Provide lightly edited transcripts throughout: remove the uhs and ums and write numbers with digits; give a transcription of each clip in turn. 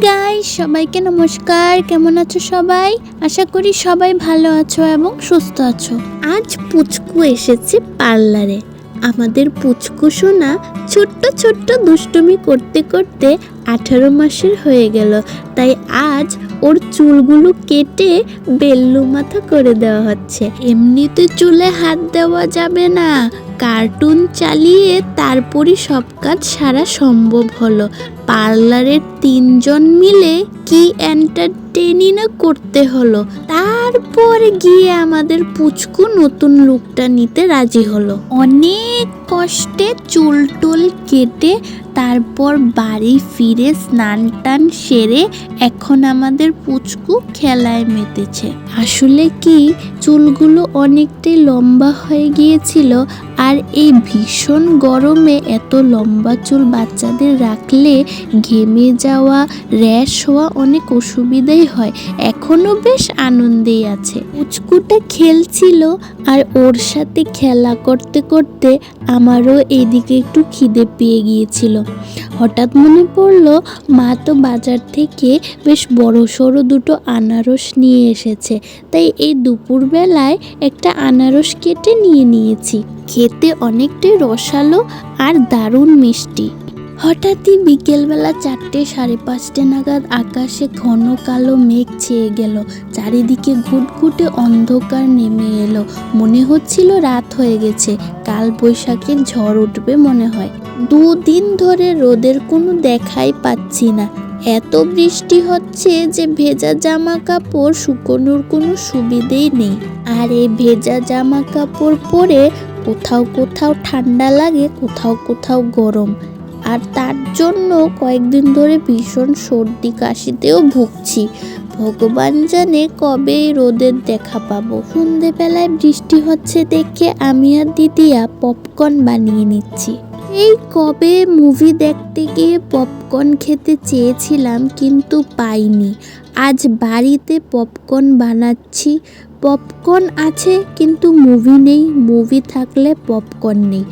Guys, সবাইকে নমস্কার। কেমন আছো সবাই? আশা করি সবাই ভালো আছো এবং সুস্থ আছো। আজ পুচকু এসেছে পার্লারে। আমাদের পুচকু সোনা ছোট্ট ছোট্ট দুষ্টুমি করতে করতে 18 মাসের হয়ে গেল। তাই আজ ওর চুলগুলো কেটে বেল্লু মাথা করে দেওয়া হচ্ছে। এমনিতে চুলে হাত দেওয়া যাবে না, কার্টুন চালিয়ে তারপরই সব কাজ সারা সম্ভব হলো। পার্লারের 3 জন মিলে কি এন্টারটেইনিং না করতে হলো। তারপর গিয়ে আমাদের পুচকু নতুন লুকটা নিতে রাজি হলো। অনেক কষ্টে চুল টুল কেটে তারপর বাড়ি ফিরে স্নান টান সেরে এখন আমাদের পুচকু খেলায় মেতেছে। আসলে কি, চুলগুলো অনেকটাই লম্বা হয়ে গিয়েছিল, আর এই ভীষণ গরমে এত লম্বা চুল বাচ্চাদের রাখলে ঘেমে যাওয়া, র্যাশ হওয়া অনেক অসুবিধাই হয়। এখনো বেশ আনন্দেই আছে। পুচকুটা খেলছিল, আর ওর সাথে খেলা করতে করতে আমারও এইদিকে একটু খিদে পেয়ে গিয়েছিল। হঠাৎ মনে পড়লো মা তো বাজার থেকে বেশ বড় সড়ো দুটো আনারস নিয়ে এসেছে, তাই এই দুপুরবেলায় একটা আনারস কেটে নিয়েছি। খেতে অনেকটাই রসালো আর দারুণ মিষ্টি। হঠাৎই বিকেলবেলা 4টে 5:30 নাগাদ আকাশে ঘন কালো মেঘ ছেয়ে গেল। চারিদিকে ঘুটঘুটে অন্ধকার নেমে এলো। মনে হচ্ছিল রাত হয়ে গেছে, কাল বৈশাখের ঝড় উঠবে মনে হয়। 2 দিন ধরে রোদের কোনো দেখাই পাচ্ছি না। এত বৃষ্টি হচ্ছে যে ভেজা জামা কাপড় শুকোনোর কোনো সুবিধেই নেই। আর এই ভেজা জামা কাপড় পরে কোথাও কোথাও ঠান্ডা লাগে, কোথাও কোথাও গরম। আর তার জন্য কয়েকদিন ধরে ভীষণ সর্দি কাশিতেও ভুগছি। ভগবান জানে কবে এই রোদের দেখা পাবো। সন্ধেবেলায় বৃষ্টি হচ্ছে দেখে আমি আর দিদিয়া পপকর্ন বানিয়ে নিচ্ছি। এই কবে মুভি দেখতে গিয়ে পপকর্ন খেতে চেয়েছিলাম, কিন্তু পাইনি। আজ বাড়িতে পপকর্ন বানাচ্ছি। পপকর্ন আছে কিন্তু মুভি নেই, মুভি থাকলে পপকর্ন নেই।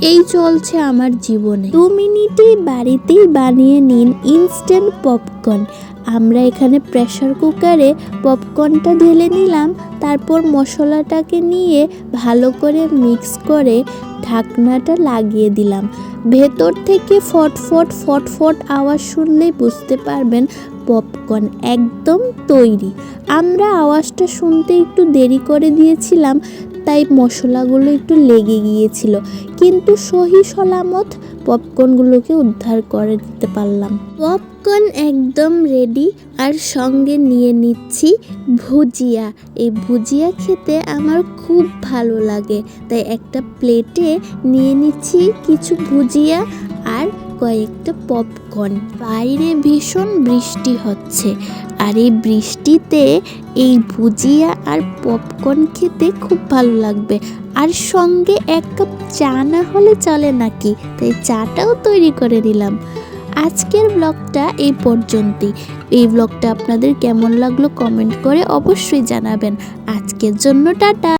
এই চলছে আমার জীবনে। 2 মিনিটেই বাড়িতেই বানিয়ে নিন ইনস্ট্যান্ট পপকর্ন। আমরা এখানে প্রেসার কুকারে পপকর্নটা ঢেলে নিলাম, তারপর মশলাটাকে নিয়ে ভালো করে মিক্স করে ঢাকনাটা লাগিয়ে দিলাম। ভেতর থেকে ফটফট ফটফট আওয়াজ শুনলেই বুঝতে পারবেন পপকর্ন একদম তৈরি। আমরা আওয়াজটা শুনতে একটু দেরি করে দিয়েছিলাম, তাই মশলাগুলো একটু লেগে গিয়েছিল, কিন্তু সহি সলামত পপকর্নগুলোকে উদ্ধার করে দিতে পারলাম। পপকর্ন একদম রেডি, আর সঙ্গে নিয়ে নিচ্ছি ভুজিয়া। এই ভুজিয়া খেতে আমার খুব ভালো লাগে, তাই একটা প্লেটে নিয়ে নিচ্ছি কিছু ভুজিয়া আর কয়েকটা পপকর্ন। বাইরে ভীষণ বৃষ্টি হচ্ছে, আর এই বৃষ্টিতে এই ভুজিয়া আর পপকর্ন খেতে খুব ভালো লাগবে। আর সঙ্গে 1 কাপ চা না হলে চলে নাকি, তাই চাটাও তৈরি করে নিলাম। আজকের ব্লগটা এই পর্যন্তই। এই ব্লগটা আপনাদের কেমন লাগলো কমেন্ট করে অবশ্যই জানাবেন। আজকের জন্য টাটা।